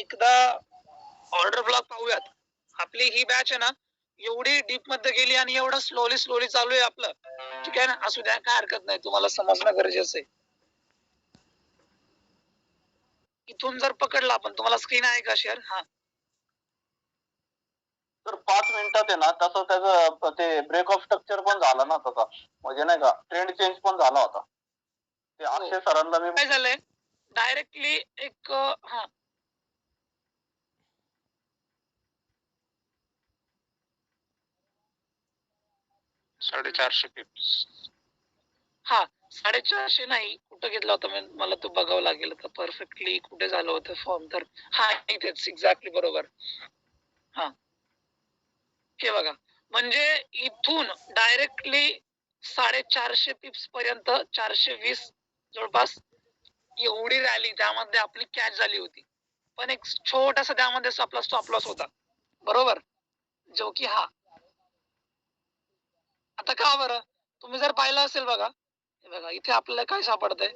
एकदा order block पाहूयात. आपली ही बॅच आहे ना एवढी डीप मध्ये गेली आणि एवढं स्लोली स्लोली चालू आहे आपलं. ठीक आहे ना, असू द्या, काय हरकत नाही, तुम्हाला समजणं गरजेचं आहे. इथून जर पकडला आपण, तुम्हाला स्क्रीन आहे का शेअर? हा, तर 5 मिनिटात आहे ना तसं त्याचं ते ब्रेक ऑफ स्ट्रक्चर पण झाला ना तसा, म्हणजे नाही का ट्रेंड चेंज पण झाला होता. ते अक्षय सरांना मी काय झालंय डायरेक्टली एक हा 450 पिप्स. हा 450 नाही, कुठं घेतला होता मला तो बघावं लागेल तर परफेक्टली कुठे झालं होतं फॉर्म. तर हा इथेच एक्झॅक्टली बरोबर. हा, हे बघा, म्हणजे इथून डायरेक्टली 450 पिप्स पर्यंत 420 जवळपास एवढी रॅली त्यामध्ये आपली कॅच झाली होती. पण एक छोटासा त्यामध्ये आपला स्टॉप लॉस होता, बरोबर, जो की हा. आता का बरं, तुम्ही जर पाहिलं असेल बघा, हे बघा इथे आपल्याला काय सापडतंय,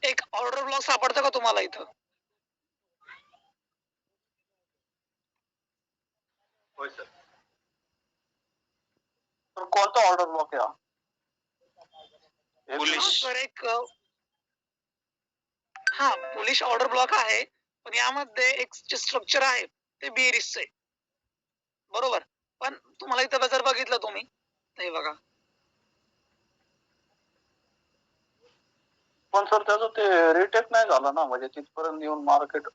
एक ऑर्डर ब्लॉक सापडतं का तुम्हाला इथं? होय सर. तर कोणता ऑर्डर ब्लॉक आहे? पोलिश. सर एक हा पोलिश ऑर्डर ब्लॉक आहे, पण यामध्ये एक स्ट्रक्चर आहे ते बेरिसचं आहे, बरोबर. पण तुम्हाला इथं जर बघितलं तुम्ही, हे बघा, पण सर त्याचं ते रिटेक नाही झालं ना, म्हणजे तिथपर्यंत येऊन मार्केट.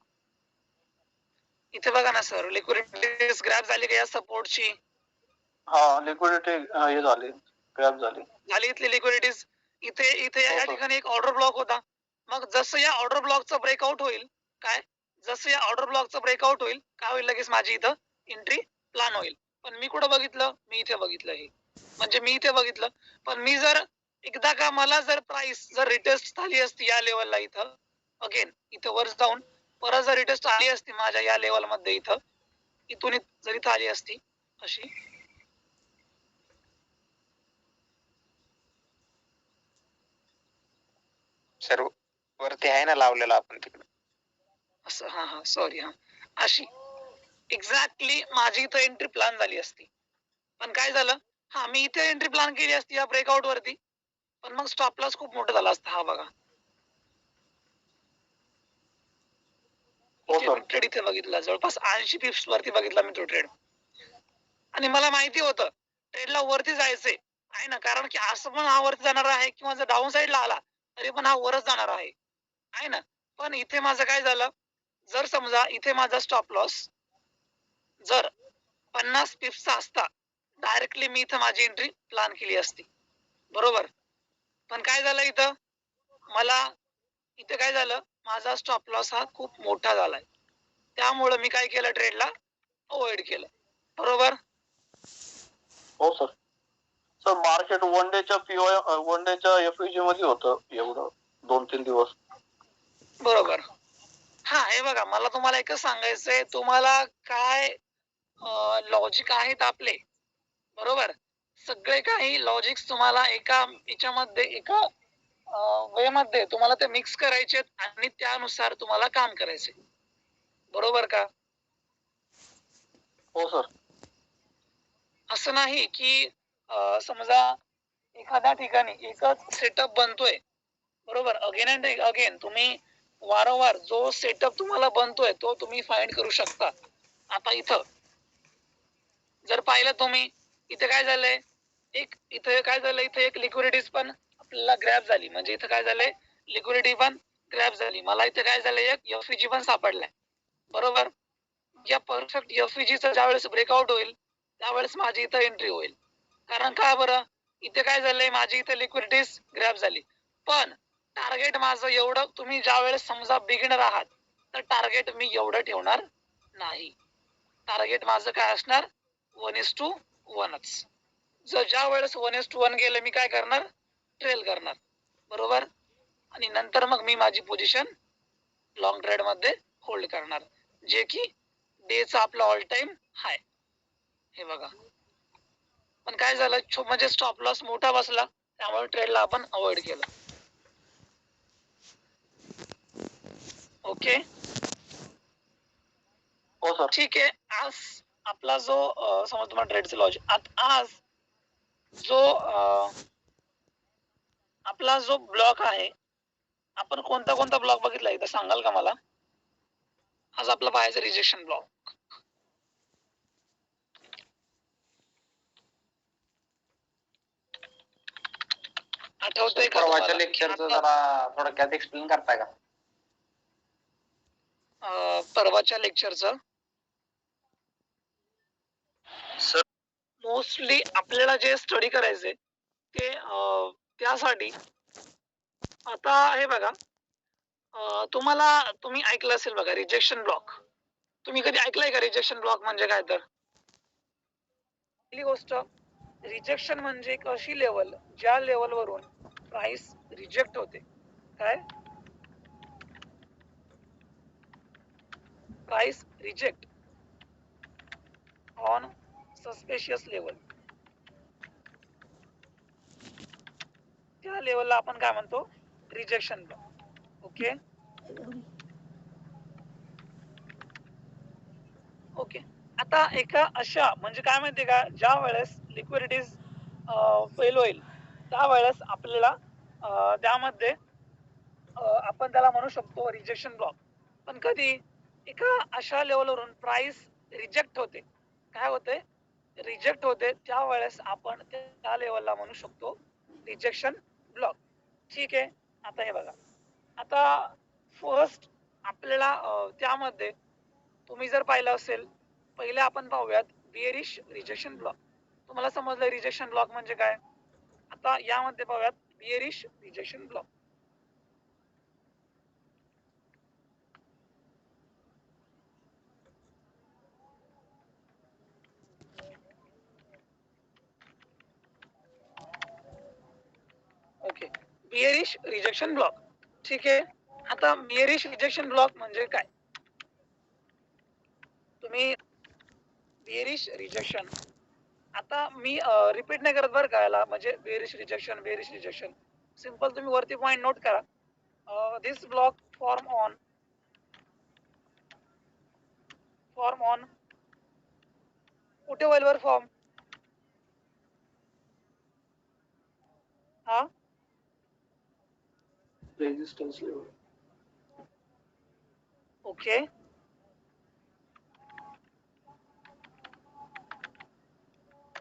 इथे बघा ना सर, लिक्विडिटी ग्रॅब झाली का या सपोर्टची? हा, लिक्विडिटी हे झाली, ग्रॅब झाली इथली लिक्विडिटीज. इथे इथे या ठिकाणी एक ऑर्डर ब्लॉक होता. मग जसं या ऑर्डर ब्लॉकचं ब्रेकआउट होईल, काय जसं या ऑर्डर ब्लॉकचं ब्रेकआउट होईल, काय होईल, लगेच माझी इथं एंट्री प्लॅन होईल. पण मी कुठं बघितलं, मी इथे बघितलं, हे म्हणजे मी इथे बघितलं. पण मी जर एकदा का मला जर प्राइस जर रिटेस्ट झाली असती या लेवलला, इथं अगेन इथं वर जाऊन परत जर रिटेस्ट आली असती माझ्या या लेवल मध्ये, इथून जर इथं आली असती अशी, सर्व वरती आहे ना लावलेला आपण तिकडे असं. हा हा सॉरी, हा अशी एक्झॅक्टली माझी इथं एंट्री प्लॅन झाली असती. पण काय झालं, हा मी इथे एंट्री प्लॅन केली असती या ब्रेकआउट वरती, पण मग स्टॉप लॉस खूप मोठा झाला असता. हा बघा, ट्रेड इथे बघितला, जवळपास 80 पिप्स वरती बघितला मी तो ट्रेड. आणि मला माहिती होतं ट्रेडला वरती जायचंय आहे ना, कारण की असं पण हा वरती जाणार आहे किंवा जर डाऊन साईडला आला तरी पण हा वरच जाणार आहे ना. पण इथे माझं काय झालं, जर समजा इथे माझा स्टॉप लॉस जर 50 पिप्सचा असता, डायरेक्टली मी इथं माझी एंट्री प्लॅन केली असती, बरोबर. पण काय झालं इथं, मला इथे काय झालं, माझा स्टॉप लॉस हा खूप मोठा झालाय, त्यामुळे मी काय केलं, ट्रेडला अवॉइड केलं, बरोबर. हो सर. सर मार्केट वन डेच्या एफईजी मध्ये होतं एवढं 2-3 दिवस, बरोबर. हा, हे बघा, मला तुम्हाला एकच सांगायचंय, तुम्हाला काय लॉजिक आहेत आपले, बरोबर. सगळे काही लॉजिक्स तुम्हाला एका याच्यामध्ये, एका वे मध्ये तुम्हाला ते मिक्स करायचे आणि त्यानुसार तुम्हाला काम करायचे, बरोबर का? हो सर. असं नाही की समजा एखाद्या ठिकाणी एकच सेटअप बनतोय, बरोबर, अगेन अँड अगेन तुम्ही वारंवार जो सेटअप तुम्हाला बनतोय तो तुम्ही फाइंड करू शकता. आता इथं जर पाहिलं तुम्ही, इथे काय झालंय, इथे काय झालं, इथे एक लिक्विडिटीज पण आपल्याला ग्रॅब झाली, म्हणजे इथं काय झालंय, लिक्विडिटी पण ग्रॅब झाली. मला इथे काय झालंय, एक एफईजी पण सापडलाय, बरोबर. या परफेक्ट एफईजीचा ज्यावेळेस ब्रेकआउट होईल त्यावेळेस माझी इथं एंट्री होईल. कारण का बरं, इथे काय झालंय, माझी इथे लिक्विडिटीज ग्रॅब झाली. पण टार्गेट माझं एवढं, तुम्ही ज्या वेळेस समजा बिगिनर आहात तर टार्गेट मी एवढं ठेवणार नाही. टार्गेट माझं काय असणार, 1:1च, जर ज्या वेळेस 1:1 गेलं मी काय करणार, ट्रेल करणार, बरोबर. आणि नंतर मग मी माझी पोझिशन लॉंग ट्रेड मध्ये होल्ड करणार, जे की डेचा आपला ऑल टाइम हाय. हे बघा, पण काय झालं, म्हणजे स्टॉप लॉस मोठा बसला, त्यामुळे ट्रेडला आपण अवॉइड केलं. ओके, हो सर. ठीक आहे. आज आपला जो समज तुम्हाला ट्रेडचे लॉजिक, आज जो आपला जो ब्लॉक आहे, आपण कोणता कोणता ब्लॉक बघितला एकदा सांगाल का मला? आज आपला पाहायचा रिजेक्शन ब्लॉक. आठवतंय का परवाच्या तुम्हाला? लेक्चरचं जरा थोडक्यात एक्सप्लेन करताय का? परवाच्या लेक्चरचं सर मोस्टली आपल्याला जे स्टडी करायचे ते त्यासाठी आता हे बघा, तुम्ही ऐकलं असेल बघा रिजेक्शन ब्लॉक. तुम्ही कधी ऐकलंय का रिजेक्शन ब्लॉक म्हणजे काय? तर पहिली गोष्ट, रिजेक्शन म्हणजे एक अशी लेवल ज्या लेवलवरून प्राइस रिजेक्ट होते. काय? Price reject on suspicious level. त्या लेवलला आपण काय म्हणतो? Rejection block. Okay okay. आता एका अशा म्हणजे काय माहितीये का, ज्या वेळेस लिक्विडिटीज फेल होईल त्यावेळेस आपल्याला त्यामध्ये आपण त्याला म्हणू शकतो रिजेक्शन ब्लॉक. पण कधी एका अशा लेवलवरून प्राइस रिजेक्ट होते, काय होते? रिजेक्ट होते, त्यावेळेस आपण त्या लेवलला म्हणू शकतो रिजेक्शन ब्लॉक. ठीक आहे. आता हे बघा, आता फर्स्ट आपल्याला त्यामध्ये तुम्ही जर पाहिलं असेल, पहिले आपण पाहूयात बिअरिश रिजेक्शन ब्लॉक. तुम्हाला समजलं रिजेक्शन ब्लॉक म्हणजे काय? आता यामध्ये पाहूयात bearish rejection block. Okay, bearish rejection block. ठीक आहे. आता बिअरिश रिजेक्शन ब्लॉक म्हणजे काय? तुम्ही बिअरिश रिजेक्शन, आता मी रिपीट नाही करत बरं का याला, म्हणजे बिअरिश रिजेक्शन सिंपल तुम्ही वरती पॉइंट नोट करा. दिस ब्लॉक फॉर्म ऑन कुठे होईल वर फॉर्म? हा, resistance level. Okay,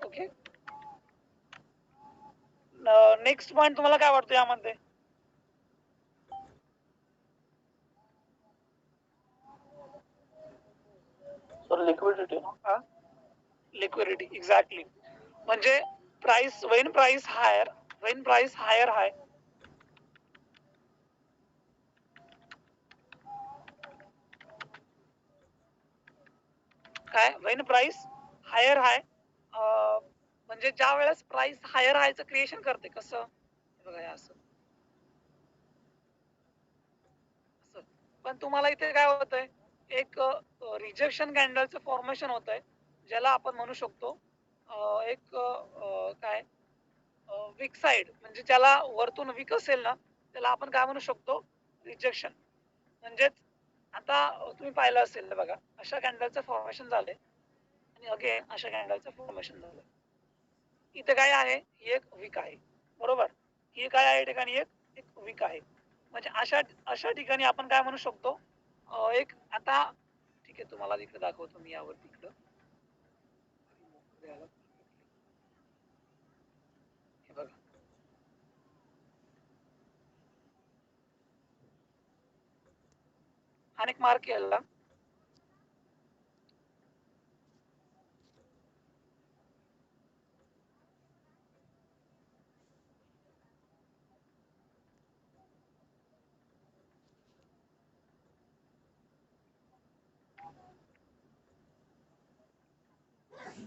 okay. Next point तुम्हाला काय वाटतं यामध्ये? Sir liquidity. Liquidity, exactly. म्हणजे प्राइस वेन प्राइस हायर हाय, काय? वेन प्राइस हायर हाय, म्हणजे ज्या वेळेस प्राइस हायर हायचं क्रिएशन करते. कसं? बघा हे असं. पण तुम्हाला इथे काय होतंय, एक रिजेक्शन कॅन्डलचं फॉर्मेशन होत आहे, ज्याला आपण म्हणू शकतो एक काय विक साइड, म्हणजे ज्याला वरतून विक असेल ना त्याला आपण काय म्हणू शकतो? रिजेक्शन. म्हणजेच आता तुम्ही पाहिलं असेल बघा, अशा कॅन्डलचं फॉर्मेशन झालंय आणि अगेन अशा कॅन्डलचं फॉर्मेशन झालंय. इथे काय आहे? ही एक विक आहे, बरोबर. ही काय आहे ठिकाणी? एक विक आहे. म्हणजे अशा ठिकाणी आपण काय म्हणू शकतो? एक आता ठीक आहे, तुम्हाला इकडे दाखवतो मी यावरती इकडं. हे बघा, अनेक मार्क केला.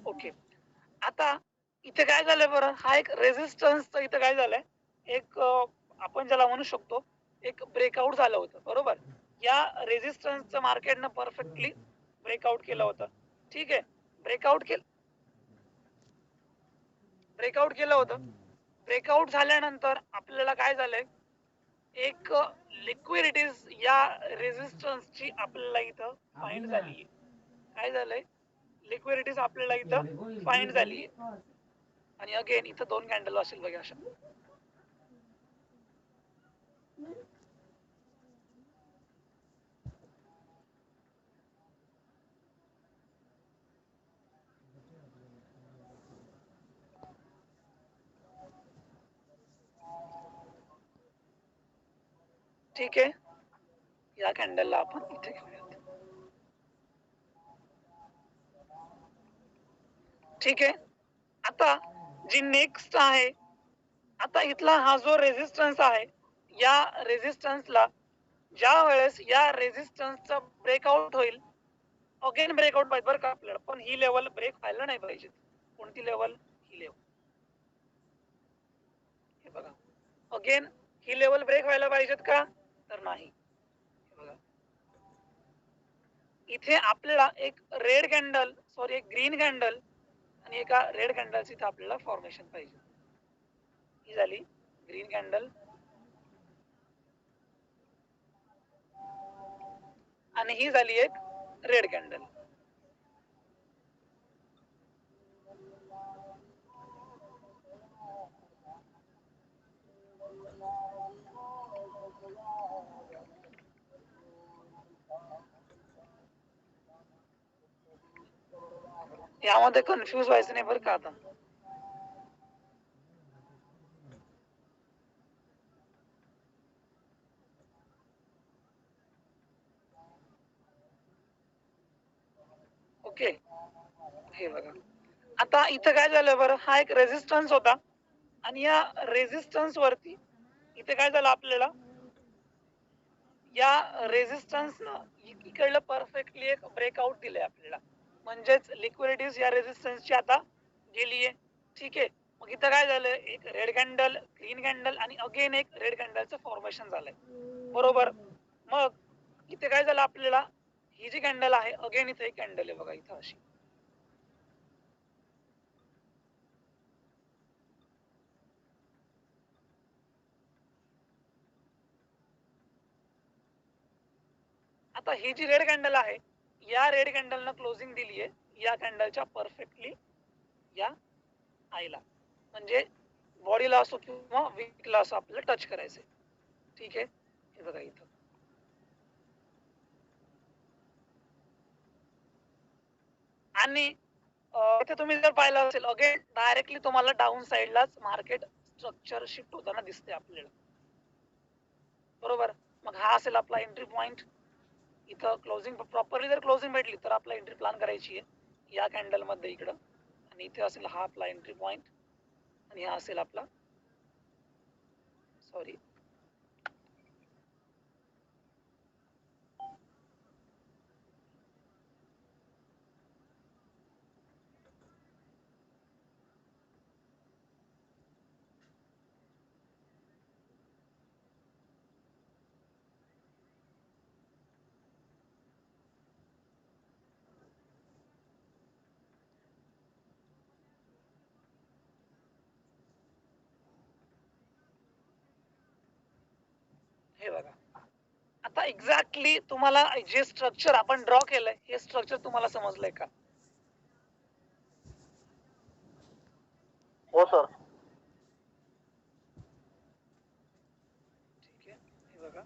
ओके. आता इथे काय झालंय बरं, हा एक रेझिस्टन्सचं इथं काय झालंय, एक आपण ज्याला म्हणू शकतो एक ब्रेकआउट झालं होतं, बरोबर. या रेझिस्टन्सचं मार्केटनं परफेक्टली ब्रेकआउट केलं होतं. ठीक आहे, ब्रेकआउट केलं ब्रेकआउट केलं होतं. ब्रेकआउट झाल्यानंतर आपल्याला काय झालंय, एक लिक्विडिटीज या रेझिस्टन्सची आपल्याला इथं फाइंड झाली. काय झालंय, लिक्विडिटीज आपल्याला इथं फाइंड झाली. आणि अगेन इथं 2 कॅन्डल असेल बघा अशा. ठीक आहे, या कॅन्डलला आपण इथे घेऊयात. ठीक आहे, आता जी नेक्स्ट आहे, आता इथला हा जो रेझिस्टन्स आहे, या रेझिस्टन्सला ज्या वेळेस या रेझिस्टन्सचा ब्रेकआउट होईल, अगेन ब्रेकआउट पाहिजे बरं का आपल्याला, पण ही लेवल ब्रेक व्हायला नाही पाहिजे. कोणती लेवल, ही लेवल. हे बघा, अगेन ही लेवल ब्रेक व्हायला पाहिजेत का, तर नाही. हे बघा, इथे आपल्याला एक रेड कॅन्डल, सॉरी एक ग्रीन कॅन्डल आणि एका रेड कॅन्डलची इथे आपल्याला फॉर्मेशन पाहिजे. ही झाली ग्रीन कॅन्डल आणि ही झाली एक रेड कॅन्डल. यामध्ये कन्फ्युज व्हायचं नाही बरं का आता. ओके, हे बघा, आता इथं काय झालं बरं, हा एक रेझिस्टन्स होता आणि या रेझिस्टन्स वरती इथे काय झालं आपल्याला, या रेझिस्टन्सनं इकडलं परफेक्टली एक ब्रेकआउट दिलंय आपल्याला, म्हणजेच लिक्विडिटीज या रेझिस्टन्सची आता गेलीये. ठीक आहे, मग इथं काय झालं, एक रेड कॅन्डल, ग्रीन कॅन्डल आणि अगेन एक रेड कॅन्डलचं फॉर्मेशन झालंय, बरोबर. मग इथे काय झालं आपल्याला, ही जी कॅन्डल आहे, अगेन इथे एक कॅन्डल आहे बघा इथं अशी. आता ही जी रेड कॅन्डल आहे, या रेड कॅन्डलनं क्लोजिंग दिली आहे या कॅन्डलच्या परफेक्टली या आईला, म्हणजे बॉडीला असो किंवा वीकला असो आपल्याला टच करायचंय. ठीक आहे, हे बघा इथं. आणि इथे तुम्ही जर पाहिलं असेल, अगेन डायरेक्टली तुम्हाला डाऊन साईडलाच मार्केट स्ट्रक्चर शिफ्ट होताना दिसते आपल्याला, बरोबर. मग हा असेल आपला एंट्री पॉइंट. इथं क्लोजिंग प्रॉपरली जर क्लोजिंग भेटली तर आपला एंट्री प्लॅन करायची आहे या कॅन्डल मध्ये इकडं, आणि इथे असेल हा आपला एंट्री पॉइंट आणि हा असेल आपला, सॉरी, हे बघा. आता एक्झॅक्टली तुम्हाला जे स्ट्रक्चर आपण ड्रॉ केलंय, हे स्ट्रक्चर तुम्हाला समजलंय का? हो सर. ठीक आहे, हे बघा,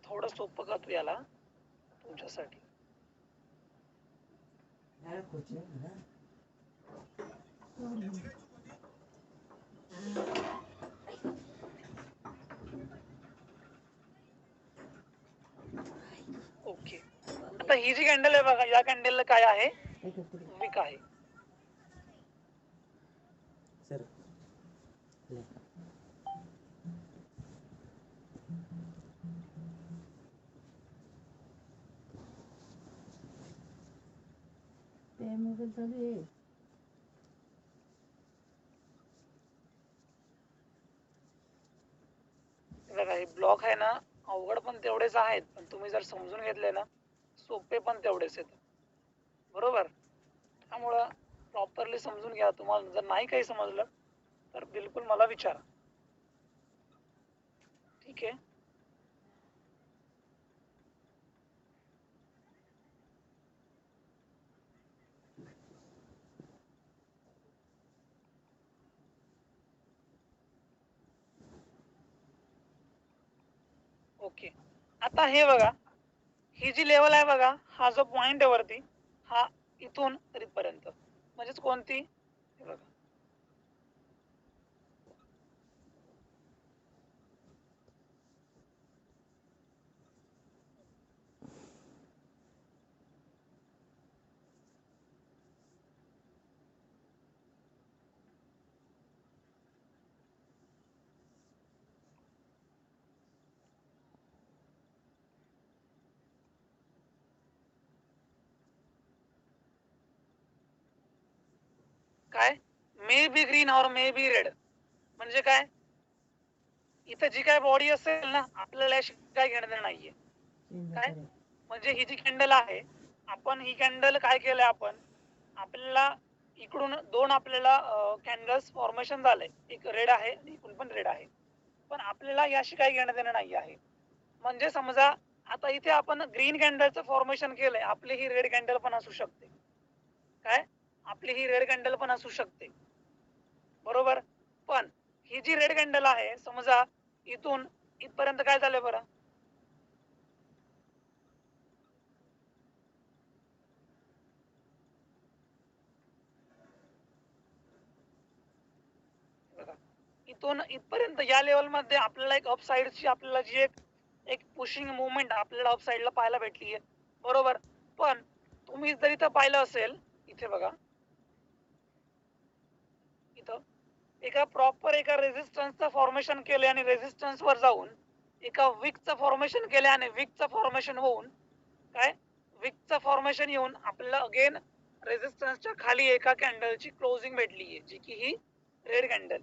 थोडं सोपं करतो याला तुमच्यासाठी. आता ही जी कॅन्डल आहे बघा, या कॅन्डलला काय आहे, विक आहे. सर ते मोबाईल चालू आहे. बघा हे ब्लॉक आहे ना, अवघड पण तेवढेच आहेत, पण तुम्ही जर समजून घेतले ना, सोपे पण तेवढेच आहेत. बरोबर. त्यामुळं प्रॉपरली समजून घ्या. तुम्हाला जर नाही काही समजलं तर बिलकुल मला विचारा. ठीक आहे. ओके. आता हे बघा, ही जी लेवल आहे बघा, हा जो पॉइंट आहे वरती, हा इथून इथपर्यंत म्हणजेच कोणती, हे बघा काय, मे बी ग्रीन और मे बी रेड, म्हणजे काय, इथं जी काय बॉडी असेल ना, आपल्याला याशी काय घेणं नाहीये. काय म्हणजे ही जी कॅन्डल आहे, आपण ही कॅन्डल काय केलंय, आपण आपल्याला इकडून दोन आपल्याला कॅन्डल्स फॉर्मेशन झालंय, एक रेड आहे आणि इकडून पण रेड आहे, पण आपल्याला याशी काही घेणं देणं नाही आहे. म्हणजे समजा आता इथे आपण ग्रीन कॅन्डलचं फॉर्मेशन केलंय, आपली ही रेड कॅन्डल पण असू शकते. काय, आपली ही रेड कॅन्डल पण असू शकते. बरोबर. पण ही जी रेड कॅन्डल आहे, समजा इथून इथपर्यंत काय झालं बरं, बघा इथून इथपर्यंत या लेवल मध्ये आपल्याला एक अप साइडची आपल्याला जी एक पुशिंग मुवमेंट आपल्याला अप साइडला पाहायला भेटलीये. बरोबर. पण तुम्ही जर इथं पाहिलं असेल, इथे बघा, इथं एका प्रॉपर एका रेझिस्टन्सचं फॉर्मेशन केले आणि रेझिस्टन्स वर जाऊन एका विकचं फॉर्मेशन केले आणि विकचं फॉर्मेशन होऊन काय, विकचं फॉर्मेशन येऊन आपल्याला अगेन रेझिस्टन्सच्या खाली एका कॅन्डलची क्लोजिंग भेटलीये, जी की ही रेड कॅन्डल.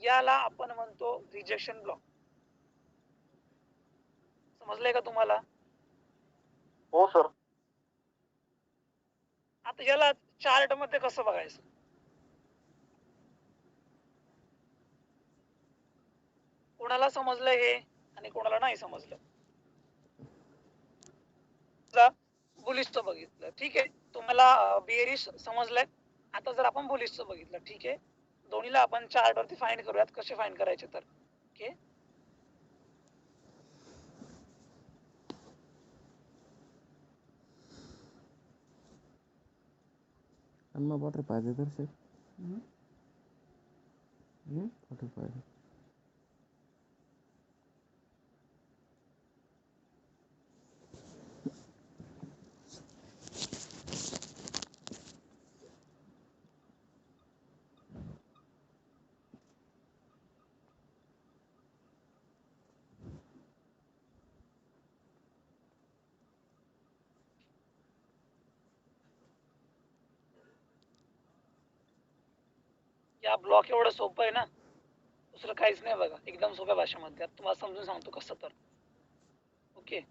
याला आपण म्हणतो रिजेक्शन ब्लॉक. समजलंय का तुम्हाला? हो सर. आता याला चार्ट मध्ये कसं बघायचं, कोणाला समजलं हे आणि कोणाला नाही समजलं. बुलिशचं बघितलं, ठीक आहे, तुम्हाला बिअरिश समजलंय. आता जर आपण बुलिशचं बघितलं, ठीक आहे, दोन्हीला आपण चार्ट वरती फाइंड करूयात. कसे फाइंड करायचे तर, ओके, अम्मा वॉटर पाहिजे तर सर वॉटर पाहिजे. या ब्लॉक एवढं सोपं आहे ना, दुसरं काहीच नाही बघा, एकदम सोप्या भाषेमध्ये. आता तुम्हाला समजून सांगतो कसं तर, ओके.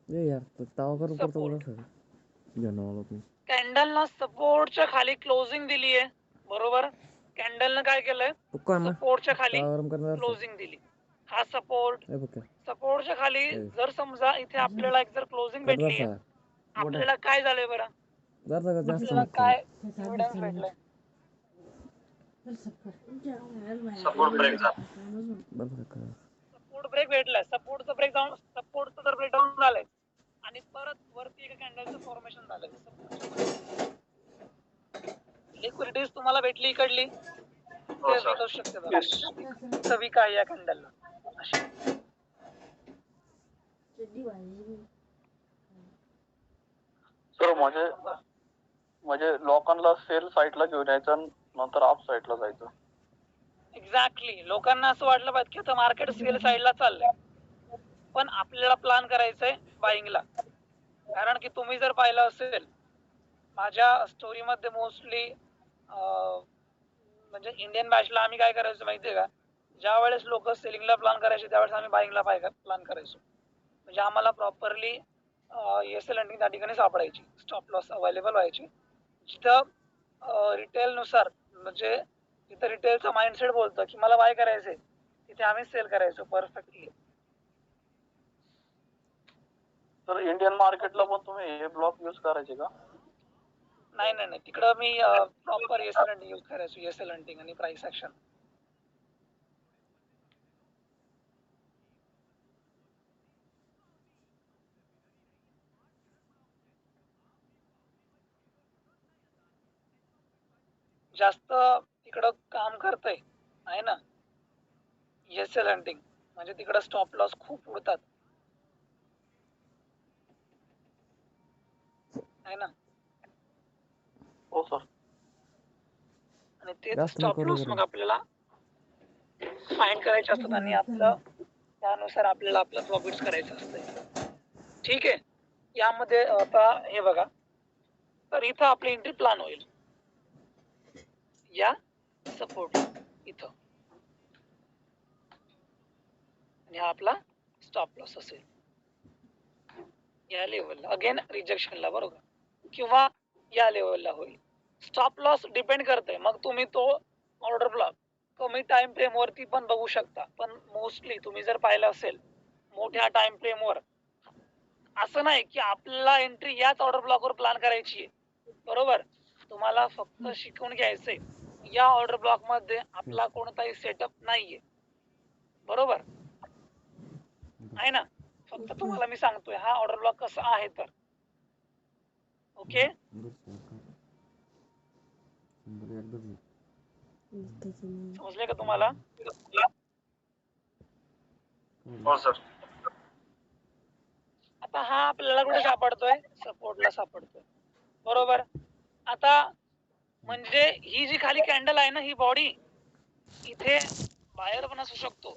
ये यार तो तावा करून करतो Support. बघा सर जनवाला तुम्ही कॅन्डलनं सपोर्टच्या खाली क्लोजिंग दिली आहे. बरोबर. कॅन्डलनं काय केलंय, तू काय मग सपोर्टच्या खाली तावा गरम करणार क्लोजिंग दिली. हा सपोर्ट, हे बघ सपोर्टच्या खाली ए. जर समजा इथे आपल्याला एक जर क्लोजिंग कर भेटली बसा आहे, आपल्याला काय झालंय बरं, जरा का जास्त आपल्याला नको काय एव्हिडन्स भेटलंय? सपोर्ट ब्रेक झाला. बरं का सपोर्ट ब्रेक भेटलाय, सपोर्टचं ब्रेकडाऊन, सपोर्टचं तर ब्रेकडाऊन झालंय आणि परत वरती एका कॅन्डलचं फॉर्मेशन झालंय सपोर्टच्या मध्ये. लिक्विडिटीज तुम्हाला भेटली इकडली, ते वीक असू शकते बघा. वीक आहे या कॅन्डलला अशी. सर म्हणजे लोकांना सेल साईडला घेऊन यायचं आणि नंतर अप साईडला जायचं. एक्झॅक्टली, लोकांना असं वाटलं पाहिजे की आता मार्केट सेल साईडला चाललंय, पण आपल्याला प्लॅन करायचंय बाईंगला. कारण की तुम्ही जर पाहिलं असेल माझ्या स्टोरीमध्ये मोस्टली म्हणजे इंडियन बॅचला आम्ही काय करायचो माहितीये का, ज्या वेळेस लोक सेलिंगला प्लॅन करायचे त्यावेळेस आम्ही बाईंगला प्लॅन करायचो. म्हणजे आम्हाला प्रॉपरली एस एल हंटिंग त्या ठिकाणी सापडायची, स्टॉप लॉस अवेलेबल व्हायची. जिथं रिटेल नुसार म्हणजे जिथं रिटेलचं माइंडसेट बोलतं की मला बाय करायचंय, तिथे आम्ही सेल करायचो परफेक्टली. तर इंडियन मार्केटला पण तुम्ही हे ब्लॉक यूज करायचे का? नाही नाही नाही, तिकडं मी proper S L hunting use करायचो, एस एल हंटिंग आणि प्राइस ऍक्शन. जास्त तिकडं काम करतंय आहे ना एस एल हंटिंग, म्हणजे तिकडं स्टॉप लॉस खूप उडतात आहे ना. हो सर. आणि तेच जास्त स्टॉप नको लॉस करू. मग आपल्याला फाइंड करायचे असतात आणि आपलं त्यानुसार आपल्याला आपलं प्रॉफिट्स करायचं असतं. ठीक आहे, यामध्ये आता हे बघा, तर इथं आपली एंट्री प्लॅन होईल या सपोर्ट इथं, आणि हा आपला स्टॉप लॉस असेल या लेवलला, अगेन रिजेक्शनला, बरोबर, किंवा या लेवलला होईल. स्टॉप लॉस डिपेंड करते, मग तुम्ही तो ऑर्डर ब्लॉक कमी टाइम फ्रेम वरती पण बघू शकता, पण मोस्टली तुम्ही जर पाहिलं असेल मोठ्या टाइम फ्रेम वर असं नाही की आपल्याला एंट्री याच ऑर्डर ब्लॉकवर प्लॅन करायची आहे, बरोबर. तुम्हाला फक्त शिकून घ्यायचंय या ऑर्डर ब्लॉक मध्ये आपला कोणताही सेटअप नाहीये, बरोबर आहे ना. फक्त तुम्हाला मी सांगतोय हा ऑर्डर ब्लॉक कसा आहे तर. ओके, समजले का तुम्हाला? हो सर. आता हा आपल्याला कुठे सापडतोय, सपोर्टला सापडतोय, बरोबर. आता म्हणजे ही जी खाली कॅन्डल आहे ना, ही बॉडी इथे बायर पण असू शकतो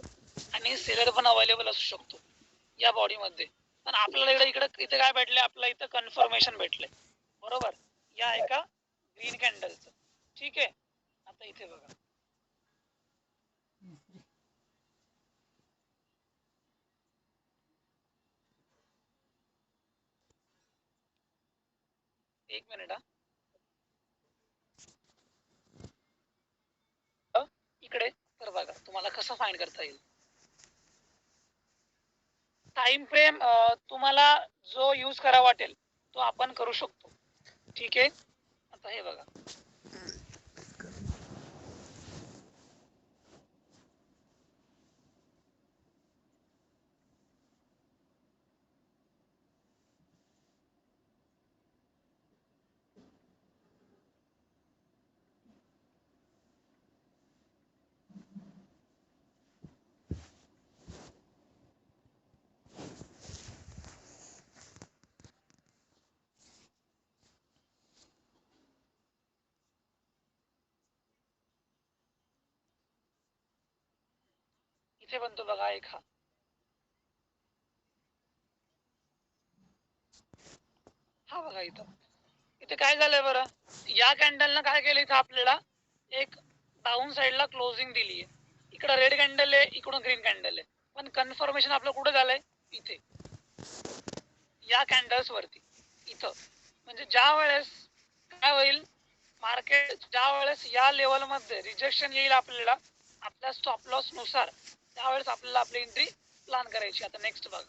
आणि सेलर पण अवेलेबल असू शकतो या बॉडी मध्ये. पण आपल्याला इथे काय भेटले, आपल्याला इथं कन्फर्मेशन भेटले, बरोबर, या एका ग्रीन कॅन्डलचं. ठीक आहे, आता इथे बघा, एक मिनिट हा, इकडे तर बघा तुम्हाला कसं फाइंड करता येईल. टाइम फ्रेम तुम्हाला जो यूज करा वाटेल तो आपण करू शकतो. ठीक आहे, आता हे बघा, इथे बनतो बघा एक हा बघा इथं. इथे काय झालंय बरं, या कॅन्डलनं काय केलं, इथं आपल्याला एक डाऊन साइडला क्लोजिंग दिली आहे. इकडं रेड कॅन्डल आहे, इकडून ग्रीन कॅन्डल आहे, पण कन्फर्मेशन आपलं कुठं झालंय, इथे या कॅन्डल्स वरती इथं. म्हणजे ज्या वेळेस काय होईल, मार्केट ज्या वेळेस या लेवल मध्ये रिजेक्शन येईल आपल्याला आपल्या स्टॉप लॉस नुसार, त्यावेळेस आपल्याला आपली एंट्री प्लॅन करायची. आता नेक्स्ट बघा,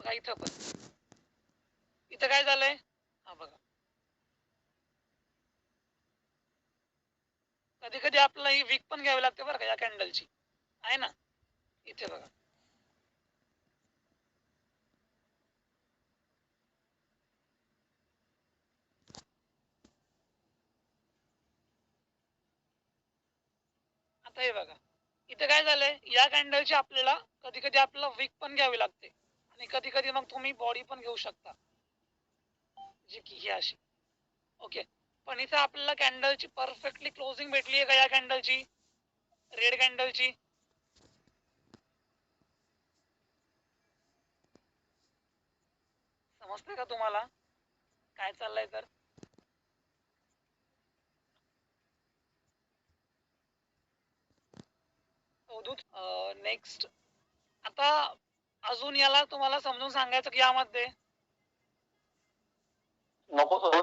बघा इथं पण इथं काय झालंय, हा बघा कधी कधी आपल्याला ही वीक पण घ्यावी लागते बरं का या कॅन्डलची, आहे ना. इथे बघा आता हे बघा इथे काय झालंय, या कॅन्डलची आपल्याला कधी कधी आपल्याला वीक पण घ्यावी लागते आणि कधी कधी मग तुम्ही बॉडी पण घेऊ शकता, जी की ही अशी. ओके, पण इथे आपल्याला कॅन्डलची परफेक्टली क्लोजिंग भेटली आहे का या कॅन्डलची, रेड कॅन्डलची. समजते का तुम्हाला काय चाललंय तर. नेक्स्ट आता अजून याला तुम्हाला समजून सांगायचं की यामध्ये नको सर.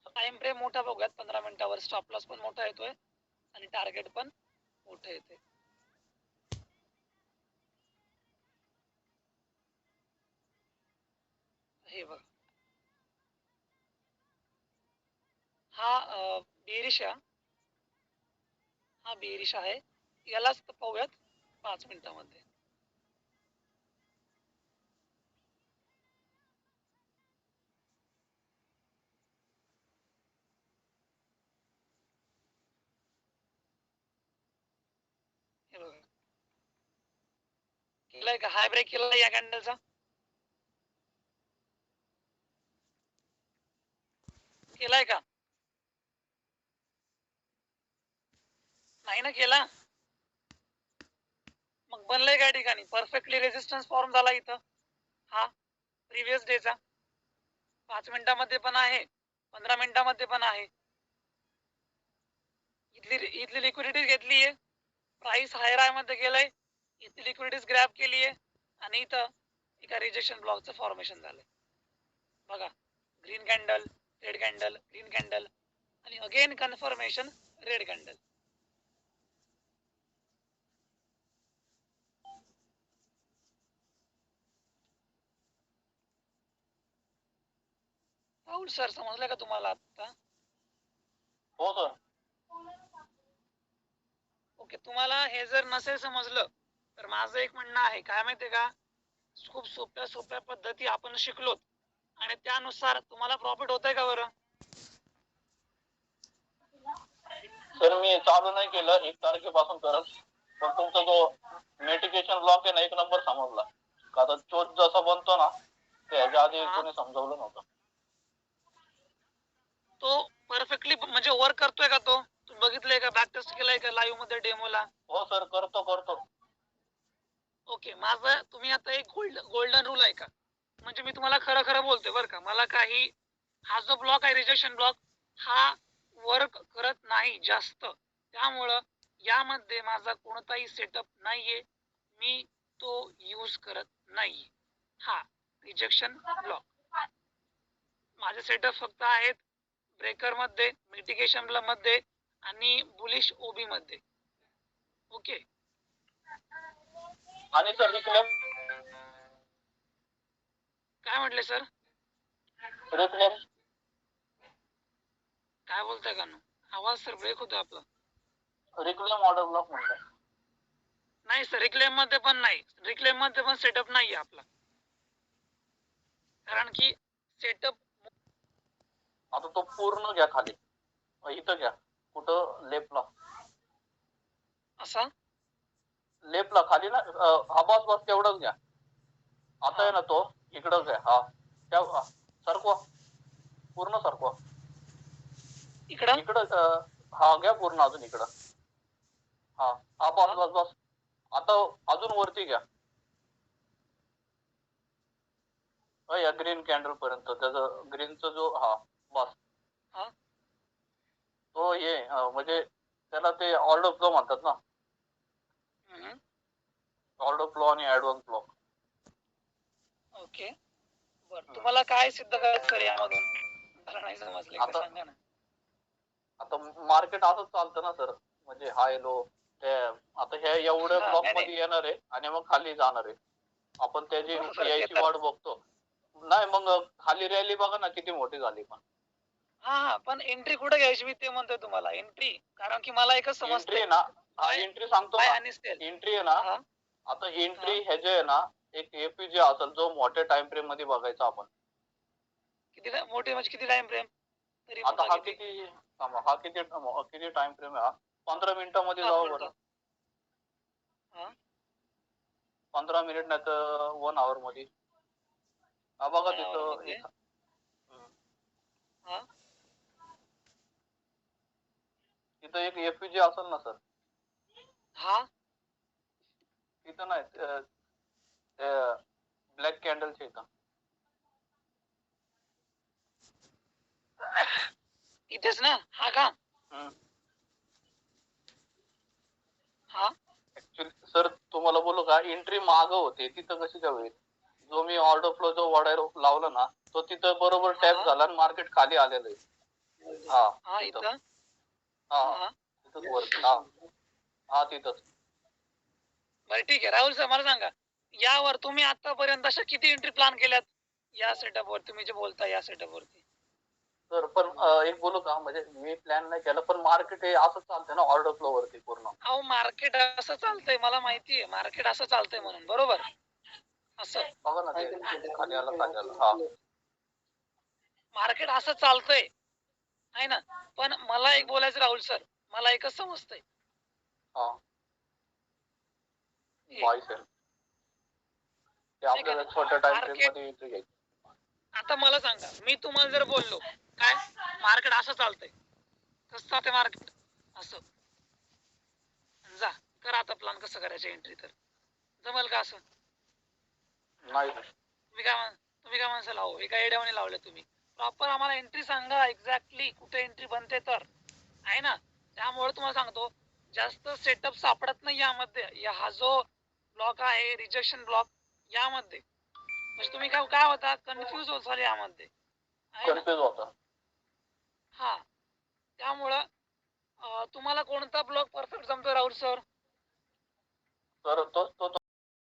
टाइम फ्रेम मोठा बघूयात 15 मिनिटावर. स्टॉप लॉस पण मोठा येतोय आणि टार्गेट पण मोठं येते. हे बघ हा बेरिश हा बेरिश आहे, यालाच पाहूयात 5 मिनिटामध्ये. हे बघा केलाय का, हाय ब्रेक केलाय या कॅन्डलचा, केलाय का नाही ना केला, मग बनलंय काय ठिकाणी परफेक्टली रेजिस्टन्स फॉर्म झाला इथं. हा प्रिव्हियस डेचा 5 मिनिटामध्ये पण आहे, 15 मिनिटामध्ये पण आहे. इथली लिक्विडिटी घेतली आहे, प्राइस हायर आहे मध्ये गेलंय, इथली लिक्विडिटीज ग्रॅब केली आहे आणि इथं एका रिजेक्शन ब्लॉकचं फॉर्मेशन झालंय. बघा green candle, red candle, green candle आणि again confirmation red candle. Rahul sir समजलं का तुम्हाला आता. हो सर. ओके, तुम्हाला हे जर नसेल समजलं तर माझं एक म्हणणं आहे, काय माहितीये का, खूप सोप्या सोप्या पद्धती आपण शिकलोत आणि त्यानुसार तुम्हाला प्रॉफिट होतंय का बरं. सर मी चालू नाही केलं 1 तारखेपासून करत, पण तुमचा जो मेडिकेशन ब्लॉक आहे ना 1 नंबर समजला. का आता चोच जसा बनतो ना त्याच्या आधी कोणी समजावलं नव्हतं. तो परफेक्टली म्हणजे वर्क करतोय का, तो बघितलंय का, बॅक टेस्ट केलाय का लाईव्ह मध्ये डेमोला. हो सर करतो. ओके, माझं तुम्ही आता एक गोल्डन रूल आहे का, म्हणजे मी तुम्हाला खरं खरं बोलतोय बरं का, मला काही हा जो ब्लॉक आहे रिजेक्शन ब्लॉक हा वर्क करत नाही जास्त, त्यामुळं यामध्ये माझा कोणताही सेटअप नाहीये, मी तो यूज करत नाही. हा रिजेक्शन ब्लॉक माझे सेटअप फक्त आहेत ब्रेकर मध्ये, मिटिगेशन मध्ये आणि बुलिश ओबी मध्ये. ओके, आणि सर रिक्लेम काय म्हटले सर, काय बोलताय का नो, आवाज सर ब्रेक होतोय आपला. रिक्लेम ऑर्डर ब्लॉक म्हणलं. नाही सर, रिक्लेम मध्ये पण नाही, रिक्लेम मध्ये पण सेटअप नाहीये आपला, कारण की सेटअप आता तो पूर्ण घ्या खाली, इथं घ्या कुठं लेफ्टला, असा लेफ्टला खाली ना, हा बस तेवढंच घ्या. आता आहे ना तो इकडंच आहे. हा त्या सरकवा, पूर्ण सरकवा इकडं. हा घ्या पूर्ण अजून इकडं. हा हा बस. आता अजून वरती घ्या या ग्रीन कॅन्डल पर्यंत, त्याचं ग्रीनचा जो हा बस तो हे म्हणजे त्याला ते ऑर्डर फ्लो म्हणतात ना, ऑर्डर फ्लो आणि ऍडव्हान्स फ्लो. ओके बर, तुम्हाला काय सिद्ध करायचं सर यामधून, मला नाही समजले, सांगा ना. आता मार्केट असंच चालतं ना सर, म्हणजे हाय लो ते आता ह्या एवढ्या हा, ब्लॉक नाही, मध्ये येणार आहे आणि मग खाली जाणार आहे. आपण त्याची बरोबर, ते यायची तर. वाट बघतो. नाही मग खाली रॅली बघा ना किती मोठी झाली पण. हा, पण एंट्री कुठे घ्यायची मी ते म्हणतोय तुम्हाला. एंट्री कारण की मला एकच एंट्री समजतंय. आहे ना, हा बाय एंट्री सांगतो बाय ना. आणि सेल. एंट्री आहे ना, हा, आता हा. एंट्री ह्याचे आहे ना, एक एपीजे असेल जो मोठ्या टाइम फ्रेम मध्ये बघायचा आपण. किती मोठी म्हणजे किती टाइम फ्रेम? तरी आता मोठा हा किती? किती थांबा, हा किती टाइम फ्रेम आहे हा? 15 मिनिटामध्ये हा, जाऊ बरं. कोणता? हा, 15 मिनिट नाही तर 1 आवर मध्ये. हा बघा 1 आवर तिथं मध्ये. एक. हम्म. हा, तिथं एक एपीजे असेल ना सर. हा. तिथं नाही ब्लॅक कॅन्डलच्या इथं. इथेच ना? हा का? हम्म. हा, ऍक्च्युली सर तुम्हाला बोलू का, एंट्री मागं होते तिथं कशी काय होईल? जो मी ऑर्डर फ्लो जो वडार लावला ना, तो तिथं बरोबर टॅप हा, झाला आणि मार्केट खाली आलेलं आहे. हा हा. तिथं. इथं. हा हा. तिथंच वर. हा हा तिथंच. बरं ठीक आहे. राहुल सर मला सांगा, यावर तुम्ही आतापर्यंत अशा किती एंट्री प्लॅन केल्यात? या सेटअप वर तुम्ही जे बोलता या सेटअप वरती. तर पण एक बोलू का, म्हणजे मी प्लॅन नाही केला पण मार्केट हे असं चालतंय ना ऑर्डर फ्लो वरती पूर्ण. अहो मार्केट असं चालतंय, मला माहितीये मार्केट असं चालतंय म्हणून, बरोबर? असं बघा ना ते खाली आला. हा मार्केट असं चालतंय आहे ना. पण मला एक बोलायचं राहुल सर, मला एकच समजतंय. हा हे, बाय सेल ते नाही का आपल्याला नाही? छोट्या टाइम फ्रेम मार्केट मध्ये एंट्री घ्यायची. आता मला सांगा, मी तुम्हाला जर बोललो काय मार्केट असं चालतंय, कसं चालतंय मार्केट? असं. जा करा आता प्लॅन कसं करायचं एंट्री. तर जमल का असं? नाही तुम्ही काय म्हणसाल? अहो एका आयडियाने लावलं तुम्ही. प्रॉपर आम्हाला एंट्री सांगा एक्झॅक्टली कुठे एंट्री बनते तर, आहे ना. त्यामुळे तुम्हाला सांगतो जास्त सेटअप सापडत नाही यामध्ये. हा जो ब्लॉक आहे रिजेक्शन ब्लॉक यामध्ये, म्हणजे तुम्ही काय होता कन्फ्युज होता यामध्ये, आहे ना. कन्फ्युज होता. हा, त्यामुळं तुम्हाला कोणता ब्लॉक परफेक्ट जमतो राहुल सर?